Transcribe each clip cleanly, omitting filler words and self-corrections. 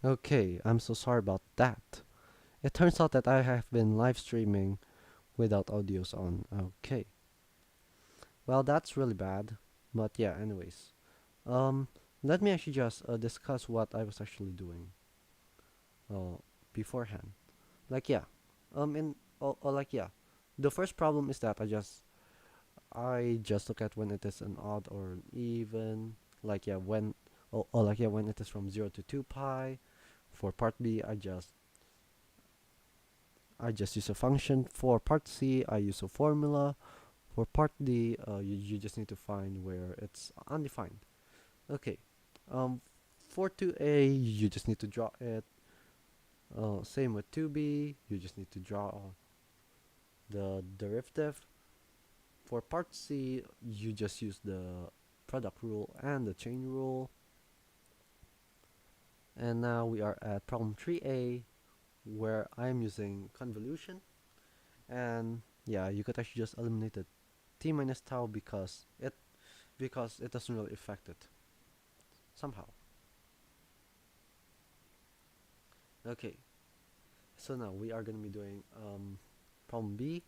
Okay, I'm so sorry about that. It turns out that I have been live streaming without audios on. Okay. Well, that's really bad. But yeah, anyways. Um, Let me actually just discuss what I was actually doing uh beforehand. Like yeah. In like yeah. The first problem is that I just look at when it is an odd or an even. Like yeah, when it is from 0 to 2 pi. For part B, I just use a function. For part C, I use a formula. For part D, you just need to find where it's undefined. Okay. Um, for 2A, you just need to draw it. Same with 2B, you just need to draw the derivative. For part C, you just use the product rule and the chain rule. And now we are at problem 3A, where I'm using convolution. And yeah, you could actually just eliminate the t minus tau because it doesn't really affect it somehow. Okay, so now we are gonna be doing problem B,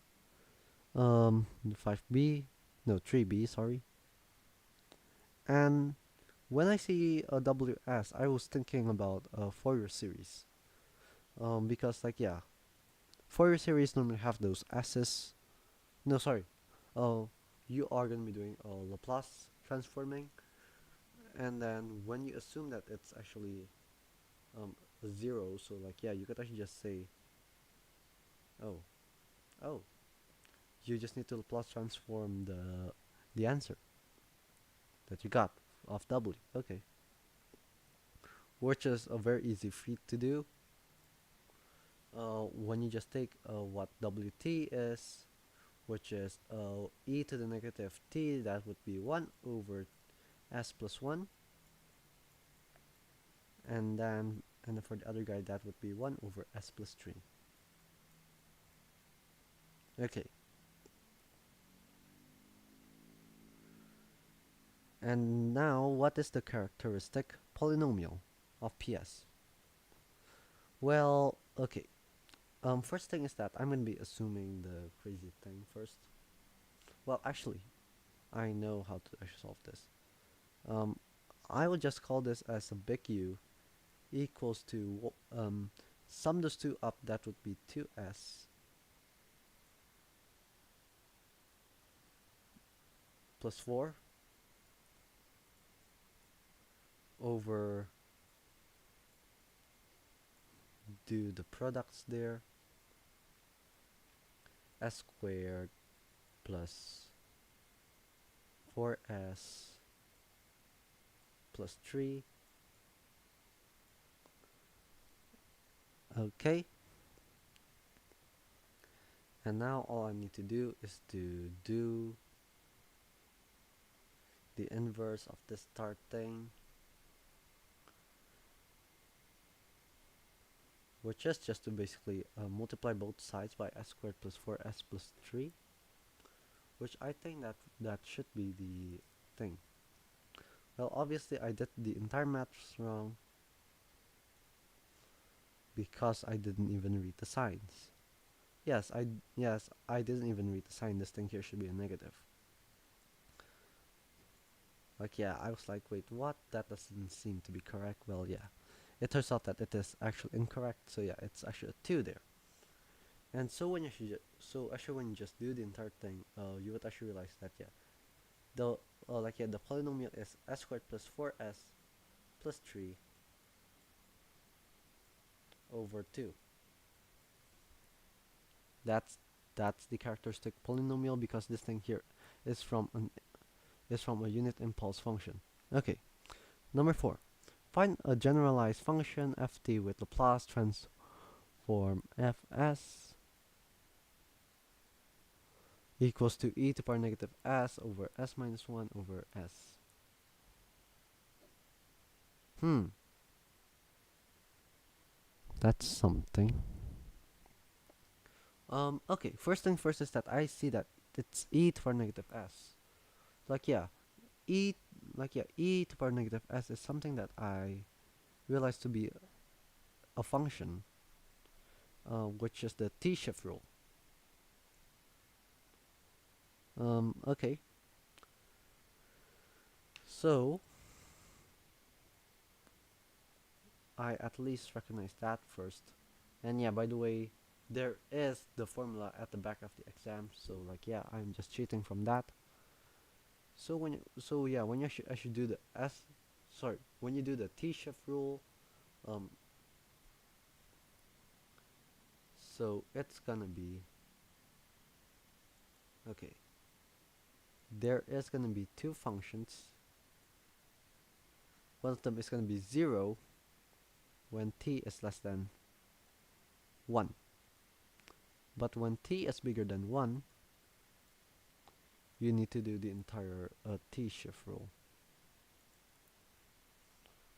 5B, no 3B, sorry. And when I see a WS, I was thinking about a Fourier series. Because like yeah, Fourier series normally have those S's. No, sorry. Uh, you are gonna be doing Laplace transforming, and then when you assume that it's actually a zero, so like yeah, you could actually just say, oh, oh, you just need to Laplace transform the answer that you got of W. Okay, which is a very easy feat to do. When you just take what Wt is, which is e to the negative t, that would be 1 over s plus 1, and then for the other guy that would be 1 over s plus 3. Okay, and now what is the characteristic polynomial of PS? Well, okay. First thing is that I'm gonna be assuming the crazy thing first. Well, actually, I know how to actually solve this. Um, I will just call this as a big U equals to sum those two up. That would be 2s plus 4 over, do the products there, s squared plus 4s plus 3. Okay, and now all I need to do is to do the inverse of this start thing, which is just to basically multiply both sides by s squared plus 4s plus 3, which I think that should be the thing. Well, obviously I did the entire maths wrong because I didn't even read the signs. Yes, I didn't even read the sign. This thing here should be a negative. Like yeah, I was like, wait, what? That doesn't seem to be correct. Well, yeah, it turns out that it is actually incorrect. So yeah, it's actually a 2 there. And so when you just do the entire thing, you would actually realize that yeah, the polynomial is s squared plus 4s plus 3 over 2. That's that's the characteristic polynomial because this thing here is from a unit impulse function. Okay, number 4. Find a generalized function ft with Laplace transform fs equals to e to the power negative s over s minus 1 over s. Hmm, that's something. Okay, first thing first is that I see that it's e to the power negative s. Like yeah, e e to the power negative s is something that I realized to be a function, which is the t-shift rule. Okay. So I at least recognize that first. And yeah, by the way, there is the formula at the back of the exam. So like yeah, I'm just cheating from that. So when you I should do the when you do the t-shift rule, um, so it's gonna be okay. There is gonna be two functions. One of them is gonna be 0 when t is less than 1. But when t is bigger than 1, you need to do the entire t-shift rule,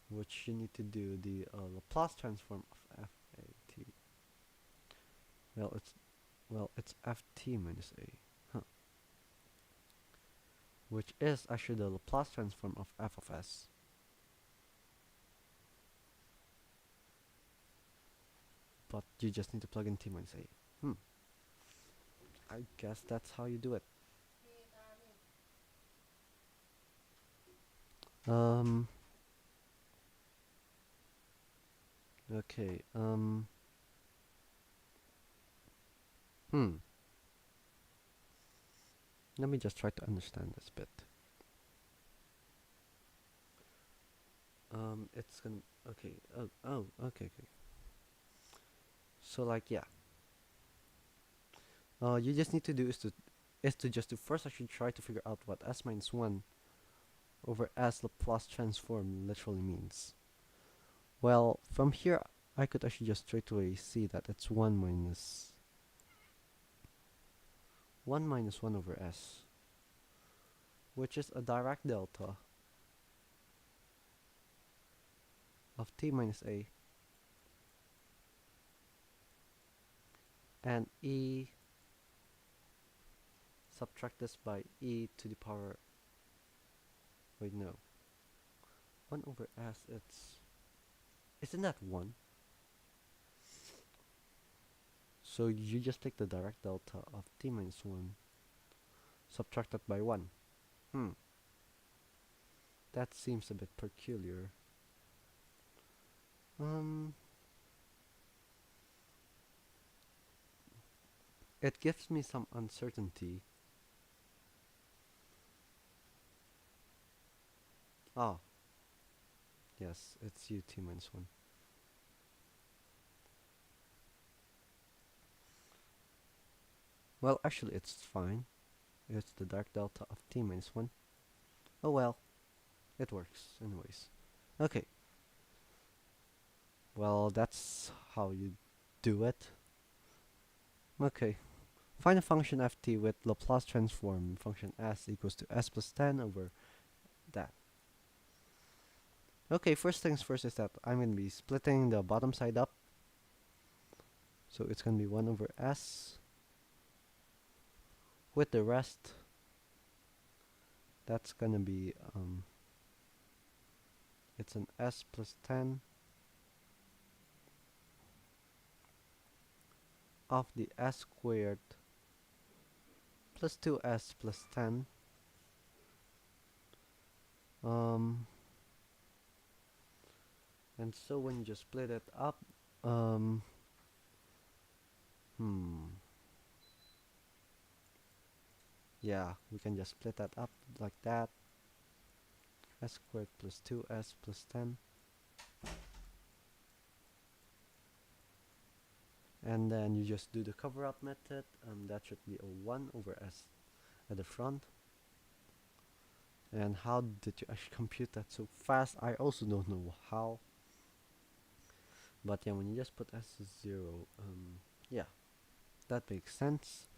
which you need to do the Laplace transform of f a t. Well, it's f t minus a, huh? Which is actually the Laplace transform of f of s. But you just need to plug in t minus a. I guess that's how you do it. Um. Okay. Hmm. Let me just try to understand this bit. It's gonna. Okay. Oh. Okay. So like yeah. You just need to do is to just to first actually try to figure out what s minus 1 over s Laplace transform literally means. Well, from here I could actually just straight away see that it's 1 minus 1 over s, which is a direct delta of t minus a and e subtract this by e to the power, wait no, 1 over s, isn't that 1? So you just take the direct delta of t minus 1 subtracted by 1. That seems a bit peculiar. It gives me some uncertainty. Ah, yes, it's ut minus 1. Well, actually, it's fine. It's the dark delta of t minus 1. Oh well, it works anyways. Okay. Well, that's how you do it. Okay. Find a function ft with Laplace transform function s equals to s plus 10 over that. Okay, first things first is that I'm going to be splitting the bottom side up. So it's going to be 1 over s with the rest. That's going to be, it's an s plus 10 of the s squared plus 2s plus 10. And so when you just split it up, yeah, we can just split that up like that. S squared plus 2s plus 10. And then you just do the cover up method. That should be a 1 over s at the front. And how did you actually compute that so fast? I also don't know how. But yeah, when you just put s as 0, yeah, that makes sense.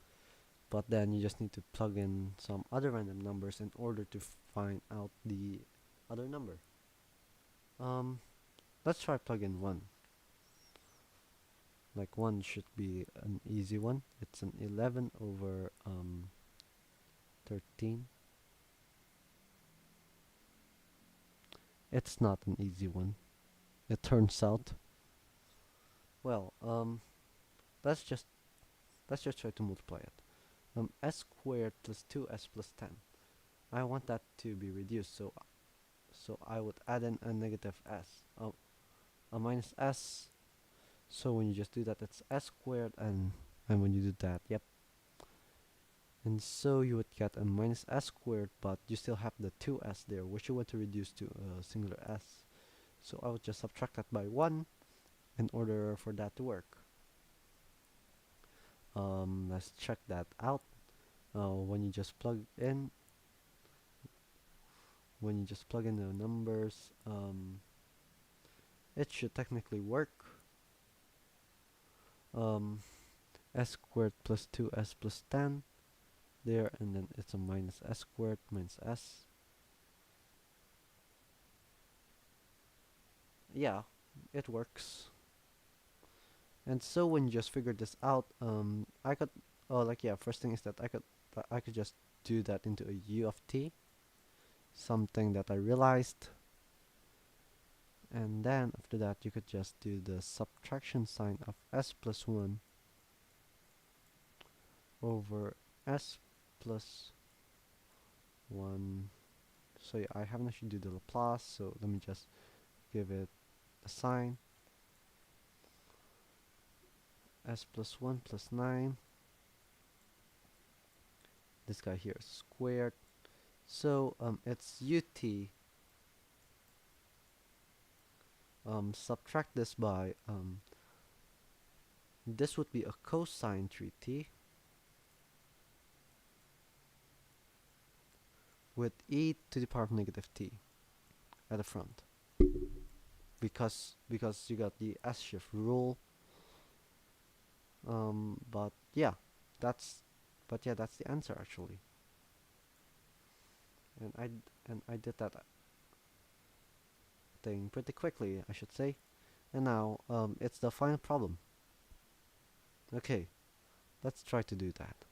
But then you just need to plug in some other random numbers in order to find out the other number. Let's try plug in 1. Like 1 should be an easy one. It's an 11 over 13. It's not an easy one, it turns out. Well, let's just try to multiply it. S squared plus 2s plus 10. I want that to be reduced, so I would add in a negative s, a minus s. So when you just do that, it's s squared, and when you do that, yep. And so you would get a minus s squared, but you still have the 2s there, which you want to reduce to a singular s. So I would just subtract that by 1 in order for that to work. Let's check that out. When you just plug in the numbers, it should technically work. S squared plus 2s plus 10 there, and then it's a minus s squared minus s. Yeah, it works. And so when you just figure this out, I could, first thing is that I could just do that into a u of t, something that I realized. And then after that, you could just do the subtraction sign of s plus 1 over s plus 1. So yeah, I haven't actually do the Laplace, so let me just give it a sign. S plus 1 plus 9. This guy here is squared. So it's ut. Subtract this by, this would be a cosine 3t with e to the power of negative t at the front, because you got the s shift rule. But yeah, that's the answer actually. And I did that thing pretty quickly, I should say. And now it's the final problem. Okay, let's try to do that.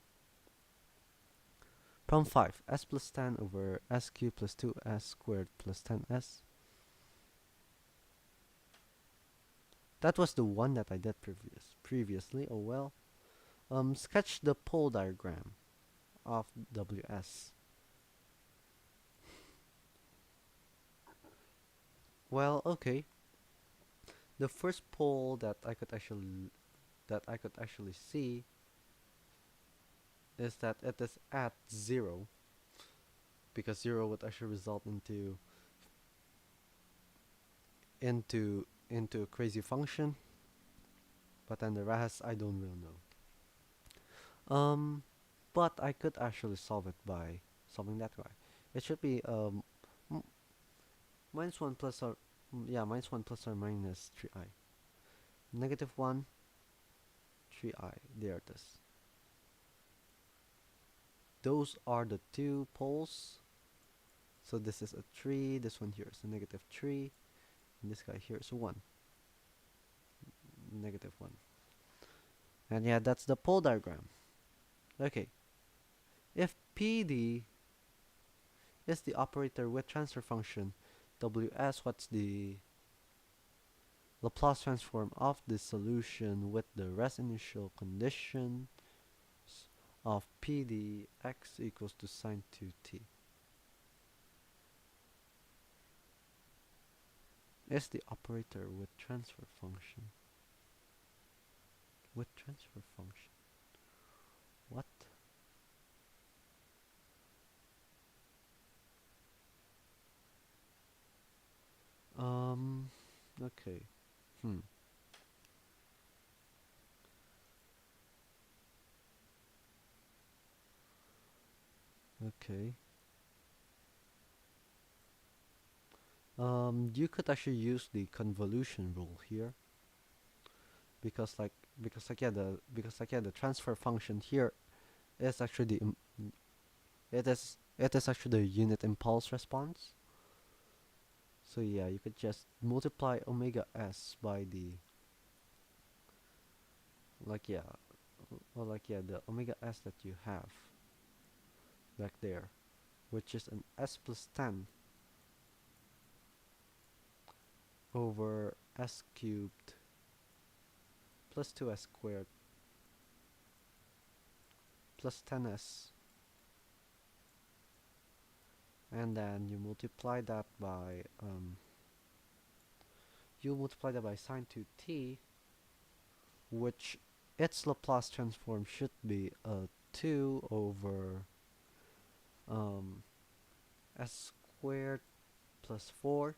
Problem 5. S plus 10 over s cubed plus 2s squared plus 10s. That was the one that I did previously. Oh well. Sketch the pole diagram of WS. Well, okay. The first pole that I could actually see is that it is at 0, because 0 would actually result into a crazy function. But then the rest I don't really know. But I could actually solve it by solving that guy. It should be minus 1 plus or minus 1 plus or minus 3i. Negative 1, 3i. There it is. Those are the two poles. So this is a 3, this one here is a negative 3, and this guy here is a 1. Negative 1. And yeah, that's the pole diagram. Okay. If PD is the operator with transfer function Ws, what's the Laplace transform of the solution with the rest initial conditions of PD x equals to sine 2t? Is the operator with transfer function. With transfer function. What? Okay. Okay. You could actually use the convolution rule here, because the transfer function here is actually it is actually the unit impulse response. So yeah, you could just multiply omega s by the the omega s that you have back there, which is an s plus 10 over s cubed plus 2s squared plus 10s, and then you multiply that by sine 2t, which its Laplace transform should be 2 over s squared plus 4.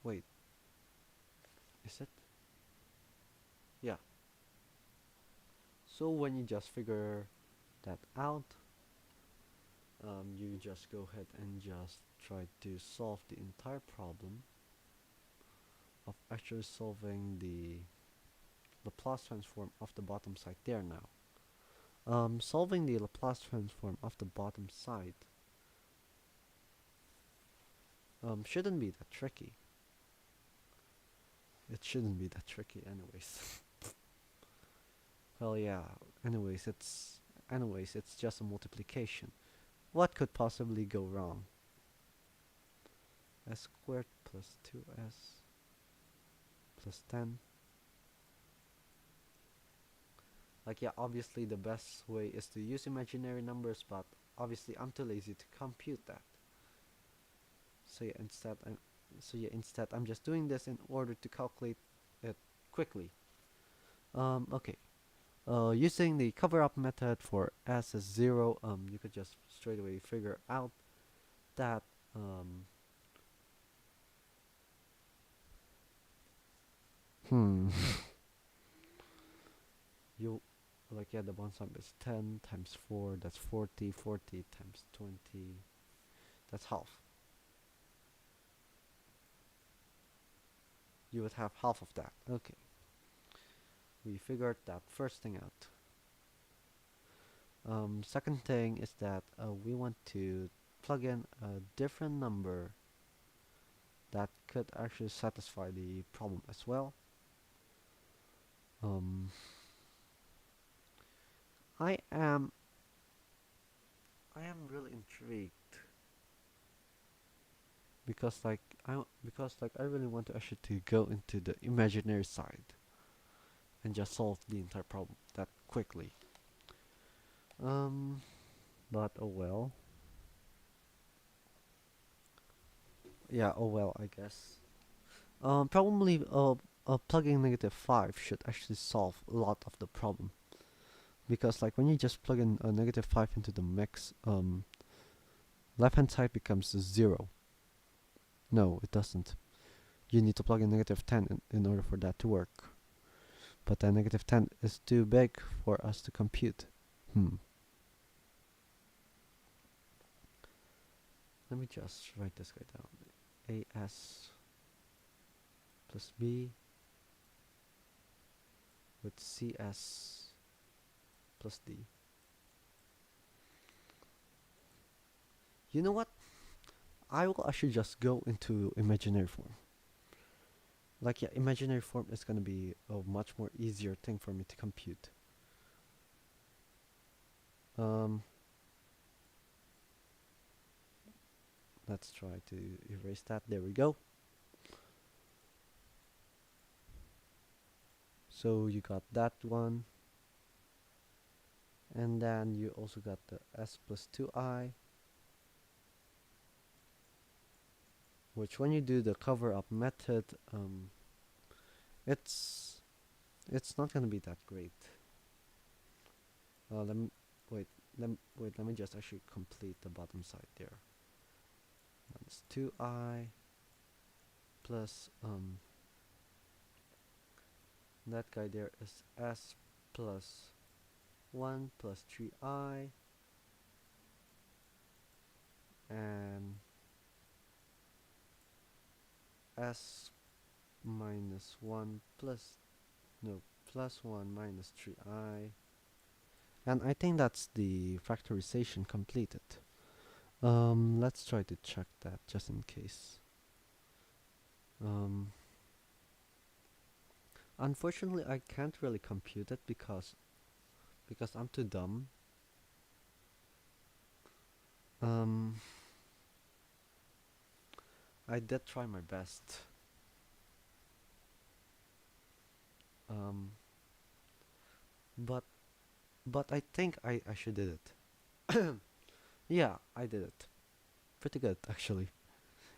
Wait, is it? Yeah. So when you just figure that out, you just go ahead and just try to solve the entire problem of actually solving the Laplace transform of the bottom side there now. Solving the Laplace transform of the bottom side shouldn't be that tricky. It shouldn't be that tricky anyways. Well, yeah, anyways, it's just a multiplication. What could possibly go wrong? S squared plus 2s plus 10. Like, yeah, obviously the best way is to use imaginary numbers, but obviously I'm too lazy to compute that. So yeah, instead I'm just doing this in order to calculate it quickly. Okay. Using the cover-up method for s is 0, you could just straight away figure out that you like, yeah, the one sum is 10 times 4, that's 40, 40 times 20, that's half. You would have half of that. Okay. We figured that first thing out. Second thing is that we want to plug in a different number that could actually satisfy the problem as well. I am really intrigued because I really want to actually to go into the imaginary side and just solve the entire problem that quickly. But oh well. Yeah, oh well, I guess. Probably plugging -5 should actually solve a lot of the problem, because like when you just plug in a -5 into the mix, left hand side becomes 0. No, it doesn't. You need to plug in -10 in order for that to work. But then -10 is too big for us to compute. Let me just write this guy down. AS plus B with CS plus D. You know what? I will actually just go into imaginary form. Like, yeah, imaginary form is gonna be a much more easier thing for me to compute. Let's try to erase that. There we go. So you got that one. And then you also got the s plus 2i, which when you do the cover-up method, it's not gonna be that great. Let me just actually complete the bottom side there. Minus 2i plus that guy there is s plus 1 plus 3i and s minus 1 plus 1 minus 3i, and I think that's the factorization completed. Let's try to check that just in case. Unfortunately, I can't really compute it because I'm too dumb. I did try my best. Um, but I think I should did it. Yeah, I did it. Pretty good actually.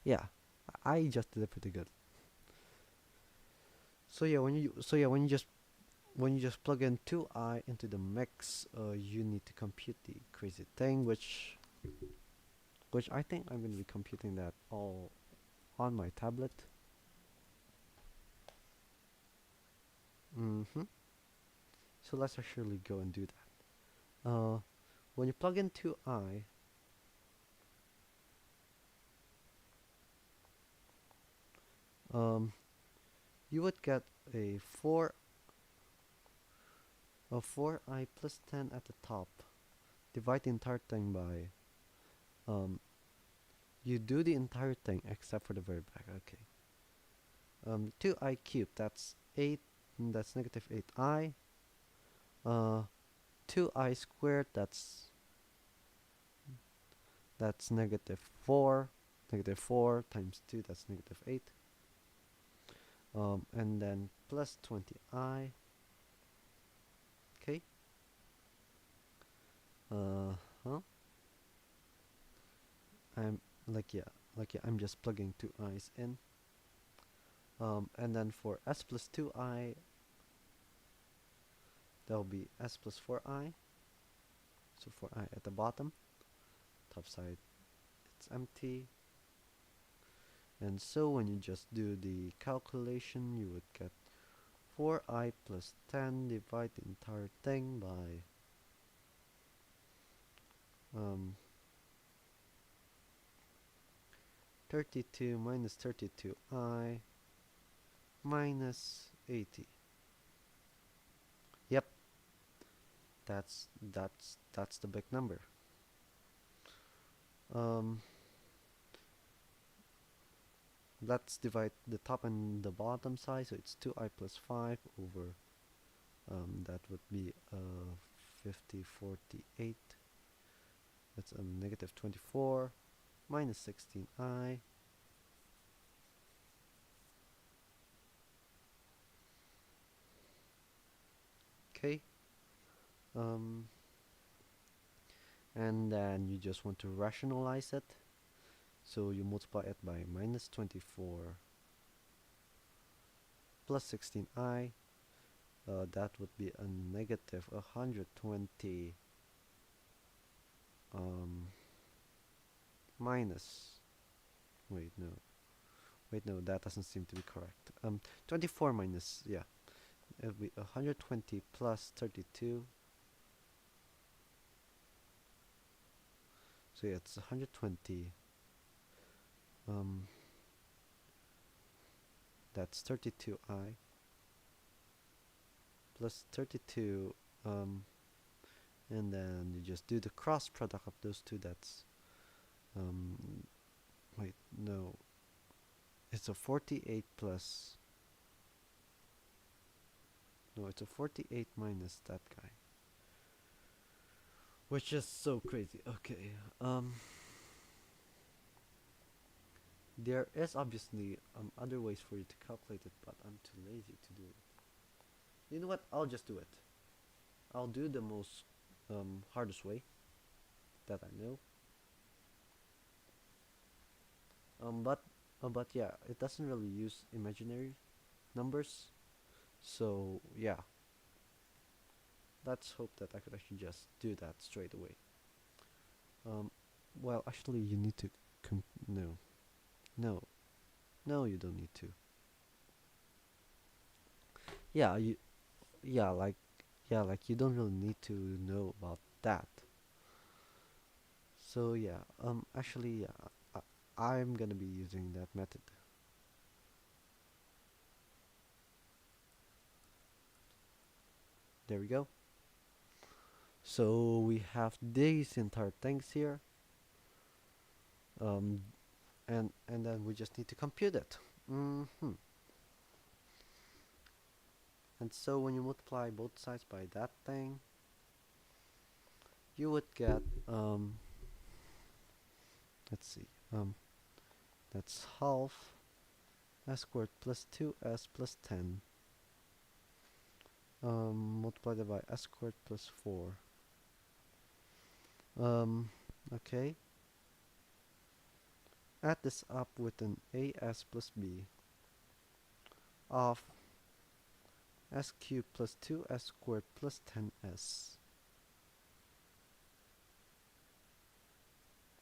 Yeah, I just did it pretty good. When you just plug in 2i into the mix, you need to compute the crazy thing, which I think I'm gonna be computing that all on my tablet. Mm-hmm. So let's actually go and do that. When you plug in 2i, um, you would get a 4i plus 10 at the top. Divide the entire thing by, um, you do the entire thing except for the very back. Okay. 2i cubed, that's 8, that's negative 8i. 2i squared, that's negative 4. Negative 4 times 2, that's negative 8. And then plus 20i. Okay. Huh? I'm I'm just plugging 2i's in. And then for s plus 2i, that'll be s plus 4i. So 4i at the bottom. Top side, it's empty. And so when you just do the calculation, you would get 4i plus 10, divide the entire thing by 32 minus 32i minus 80. Yep, that's the big number. Let's divide the top and the bottom side, so it's 2i plus 5 over that would be 50 48. That's negative 24 minus 16i. Okay. And then you just want to rationalize it, so you multiply it by minus 24 plus 16i. That would be a negative 120 minus, wait no, that doesn't seem to be correct. 24 minus, yeah, it would be 120 plus 32. So yeah, it's 120. That's 32i plus 32. And then you just do the cross product of those two. That's wait, no, it's a 48 plus, no, it's a 48 minus that guy, which is so crazy. Okay. There is obviously other ways for you to calculate it, but I'm too lazy to do it. You know what? I'll just do it. I'll do the most hardest way that I know. But yeah, it doesn't really use imaginary numbers. So yeah, let's hope that I could actually just do that straight away. Well, actually, you need to. No, no, no, you don't need to. Yeah, you. Yeah, like you don't really need to know about that. So yeah, actually, yeah, I'm gonna be using that method. There we go. So we have these entire things here, um, and then we just need to compute it. And so when you multiply both sides by that thing, you would get let's see, That's half s squared plus 2s plus 10 multiplied by s squared plus 4. Okay. Add this up with an as plus b of s cubed plus 2s squared plus 10s.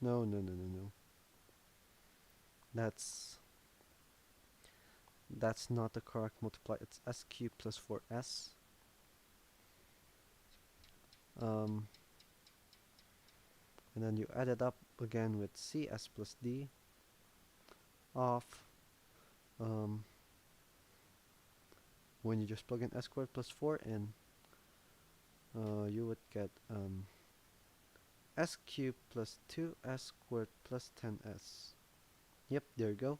No, no, no, no, no. That's not the correct multiply. It's s cubed plus 4s. And then you add it up again with cs plus d of when you just plug in s squared plus 4 in, you would get s cubed plus 2s squared plus 10s. Yep, there you go.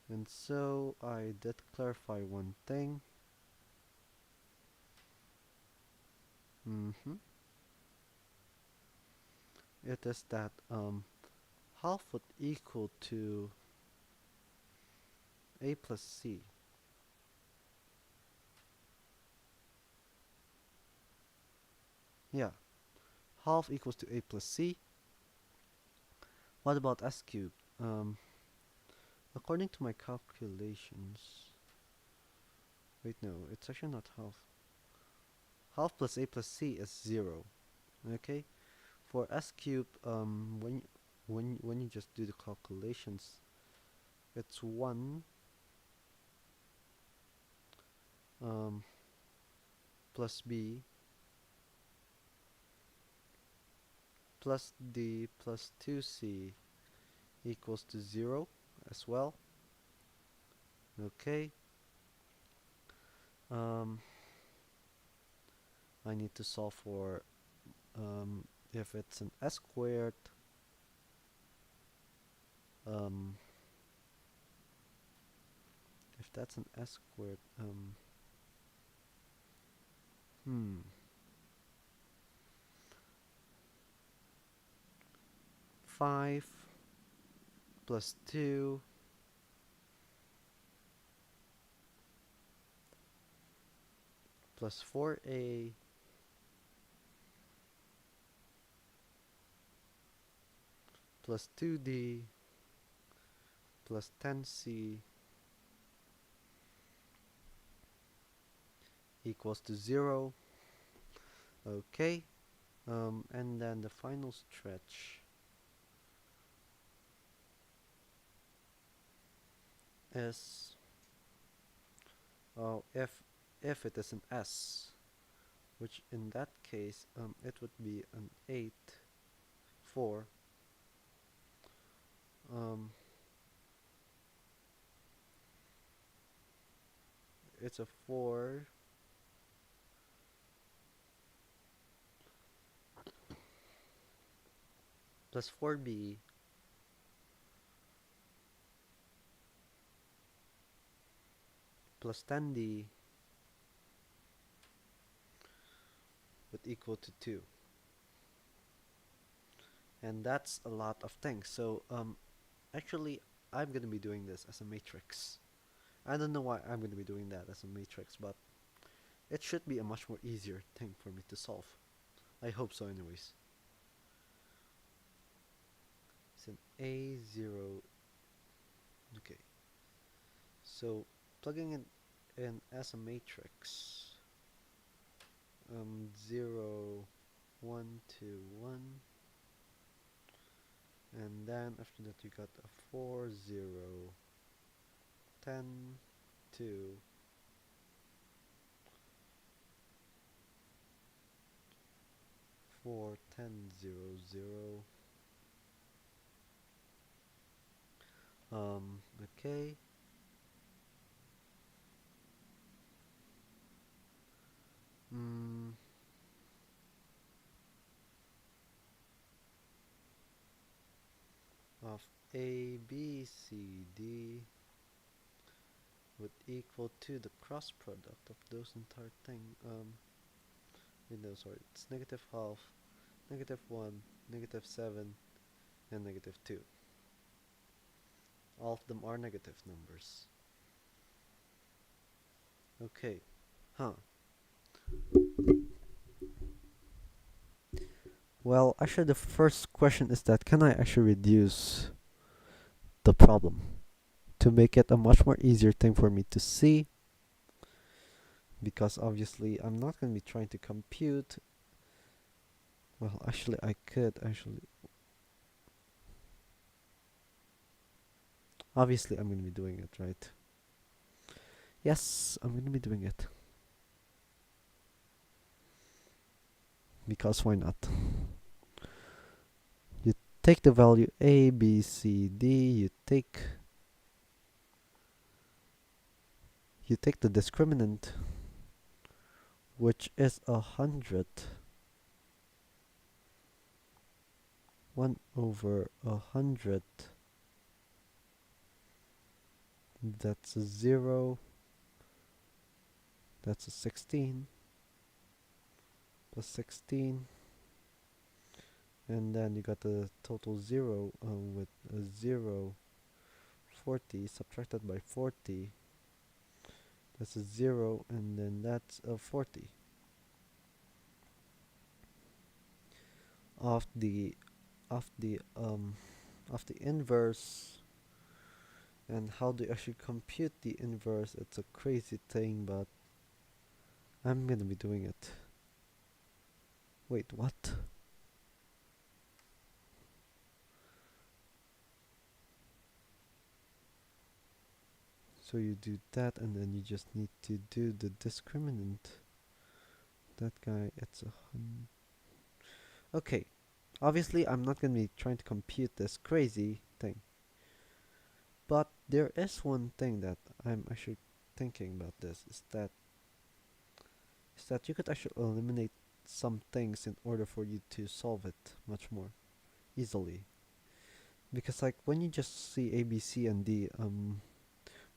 And so I did clarify one thing. It is that half would equal to a plus c. Yeah, half equals to a plus c. What about s cubed? According to my calculations, wait, no, it's actually not half. Half plus a plus c is 0. Okay, for s cubed, when you just do the calculations, it's 1 plus b plus d plus 2c equals to 0 as well. Okay. I need to solve for if it's an s squared, if that's an s squared, 5 plus 2 plus 4a plus 2d plus 10c equals to 0. Okay. And then the final stretch is if it is an s, which in that case it would be an 8, 4, it's a 4 plus 4b plus 10d would equal to 2. And that's a lot of things. So actually I'm going to be doing this as a matrix. I don't know why I'm going to be doing that as a matrix, but it should be a much more easier thing for me to solve. I hope so anyways. It's an A0. Okay. So plugging it in as a matrix. 0, 1, 2, 1. And then after that you got a 4, 0, 10, 2, 4, 10, 0, 0. Okay. Of A, B, C, D would equal to the cross product of those entire thing. Wait, no, sorry, it's negative half, negative 1, negative 7, and negative 2. All of them are negative numbers. Okay. Huh. Well, actually, the first question is that can I actually reduce the problem to make it a much more easier thing for me to see? Because obviously, I'm not going to be trying to compute. Well, actually, I could actually. Obviously, I'm going to be doing it, right? Yes, I'm going to be doing it. Because why not? You take the value A, B, C, D, you take the discriminant, which is 100, 1 over 100, that's a 0, that's a 16, plus 16, and then you got the total 0 with a 0, 40, subtracted by 40, that's a 0, and then that's a 40 of the of the um of the inverse. And how do you actually compute the inverse? It's a crazy thing, but I'm gonna be doing it. Wait, what? So you do that, and then you just need to do the discriminant. That guy, it's a okay. Obviously, I'm not gonna be trying to compute this crazy thing. But there is one thing that I'm actually thinking about this is that you could actually eliminate some things in order for you to solve it much more easily. Because like when you just see A, B, C, and D,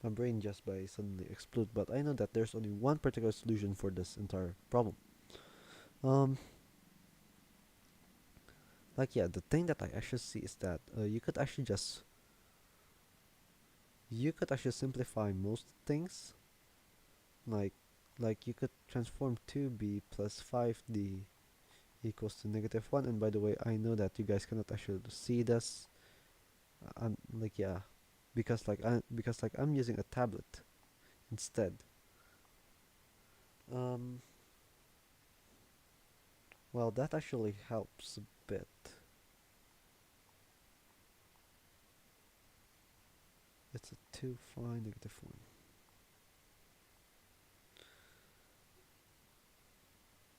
my brain just by suddenly explode. But I know that there's only one particular solution for this entire problem. Um, like yeah, the thing that I actually see is that you could actually simplify most things. Like you could transform 2b plus 5d equals to -1. And by the way, I know that you guys cannot actually see this. Like yeah, because like I'm using a tablet instead. Um, well, that actually helps a bit. It's a 2 phi -1.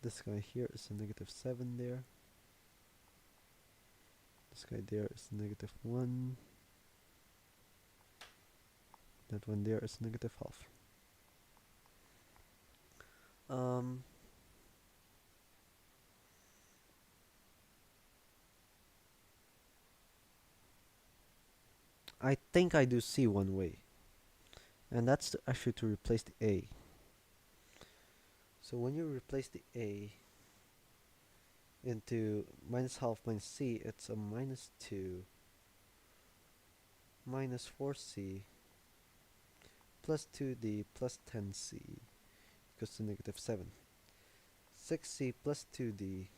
This guy here is a -7 there. This guy there is -1. That one there is -12. Um, I think I do see one way, and that's actually to replace the a. So when you replace the a into -12 minus c, it's a -2 minus 4c plus 2d plus 10c equals to -7. 6c plus 2d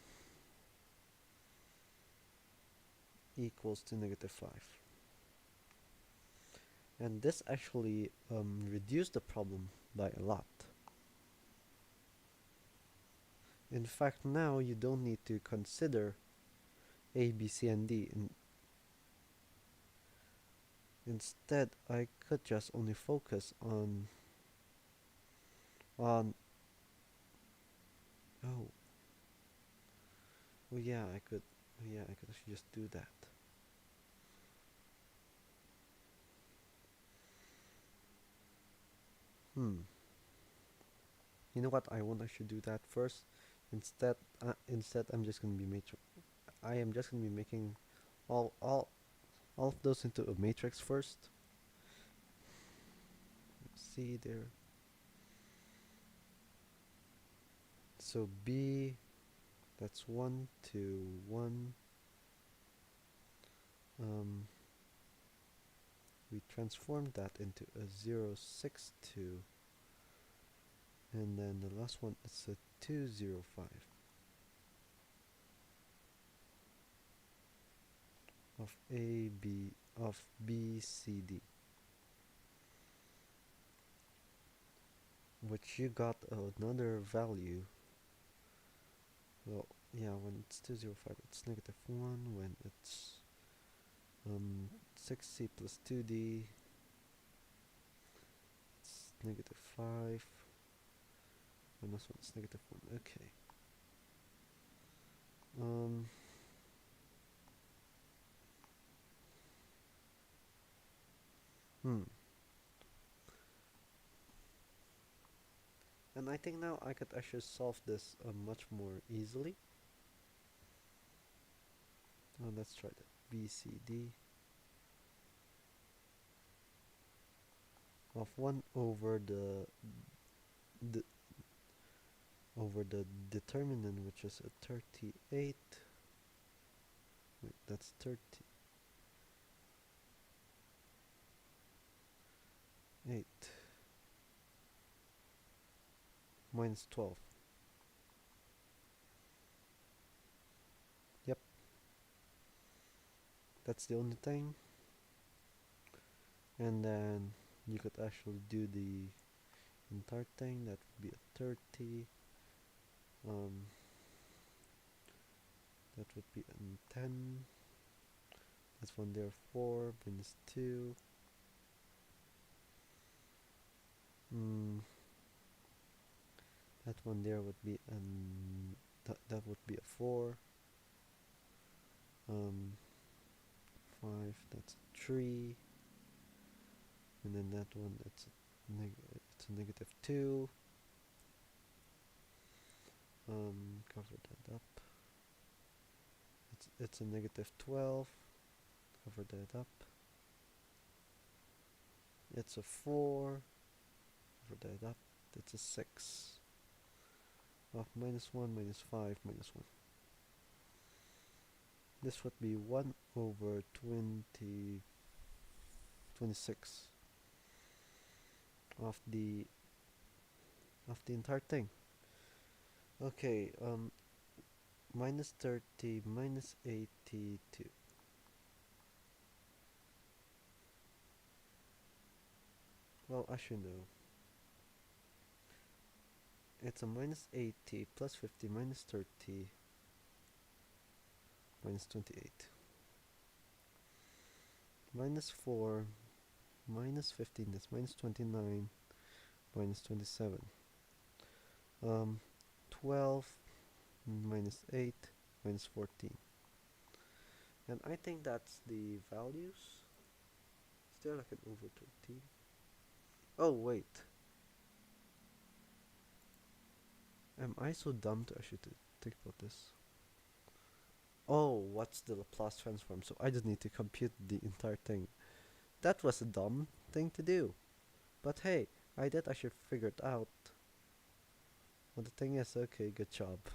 equals to -5. And this actually reduced the problem by a lot. In fact, now you don't need to consider A, B, C, and D. Instead, I could just only focus on oh yeah, I could actually just do that. You know what? I won't actually do that first. Instead, I am just gonna be making all all all of those into a matrix first. See there. So B, that's 1, 2, 1. We transform that into a 0.62, and then the last one is a 2.05 of BCD, which you got another value. Well, yeah, when it's 2.05, it's -1. When it's 6c plus 2d, it's -5. When this one is -1. Okay. Um. Hmm. And I think now I could actually solve this much more easily. Let's try that. BCD of 1 over the determinant, which is a 38. Wait, that's 38 minus 12. Yep, that's the only thing. And then you could actually do the entire thing. That would be a 30. That would be a 10. That's 1 there, 4 minus 2. That one there would be that would be a 4. 5, that's a 3. And then that one, it's a -2. Cover that up. It's a -12. Cover that up. It's a 4. Cover that up. It's a 6. Of -1, -5, -1. This would be 1 over 26 of the entire thing. Okay, -30 minus 82. Well, actually no. It's a -80 plus 50 minus 30 minus 28. -4 minus 15, that's -29 minus 27. 12 minus 8 minus 14. And I think that's the values. Is there like an over 13? Oh, wait. Am I so dumb to actually think about this? Oh, what's the Laplace transform? So I just need to compute the entire thing. That was a dumb thing to do. But hey, I did actually figure it out. Well, the thing is, okay, good job.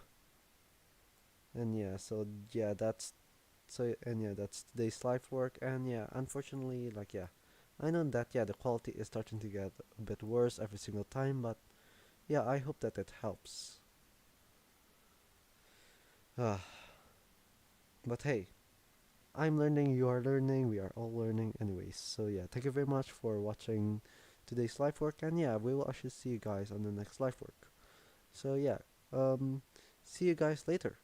And yeah, so yeah, that's today's live work. And yeah, unfortunately, like yeah, I know that yeah, the quality is starting to get a bit worse every single time, but yeah, I hope that it helps. But hey, I'm learning, you are learning, we are all learning anyways. So yeah, thank you very much for watching today's live work, and yeah, we will actually see you guys on the next live work. So yeah, see you guys later.